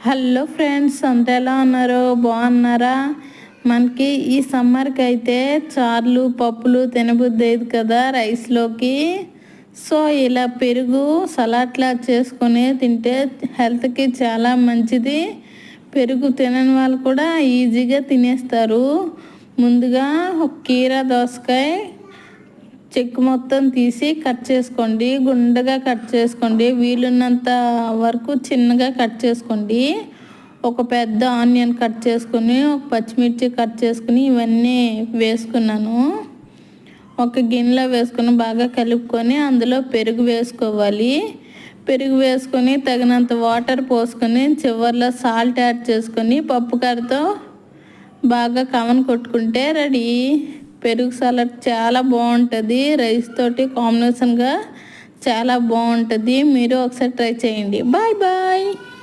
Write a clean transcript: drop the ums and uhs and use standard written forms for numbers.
Hello friends, అంతా ఎలా ఉన్నారో బాగున్నారా? మనకి ఈ సమ్మర్కి అయితే చార్లు పప్పులు తినబుద్ధి అయ్యేది కదా రైస్లోకి. సో ఇలా పెరుగు సలాడ్లా చేసుకొని తింటే హెల్త్కి చాలా మంచిది. పెరుగు తినని వాళ్ళు కూడా ఈజీగా తినేస్తారు. ముందుగా ఒక కీర దోసకాయ చెక్కు మొత్తం తీసి కట్ చేసుకోండి, గుండగా కట్ చేసుకోండి, వీలున్నంత వరకు చిన్నగా కట్ చేసుకోండి. ఒక పెద్ద ఆనియన్ కట్ చేసుకుని, ఒక పచ్చిమిర్చి కట్ చేసుకుని ఇవన్నీ వేసుకున్నాను. ఒక గిన్నెలో వేసుకొని బాగా కలుపుకొని అందులో పెరుగు వేసుకోవాలి. పెరుగు వేసుకొని తగినంత వాటర్ పోసుకొని చివర్లో సాల్ట్ యాడ్ చేసుకొని పప్పు కారతో బాగా కవన్ కొట్టుకుంటే రెడీ. పెరుగు సలాడ్ చాలా బాగుంటుంది, రైస్ తోటి కాంబినేషన్గా చాలా బాగుంటుంది. మీరు ఒకసారి ట్రై చేయండి. Bye bye.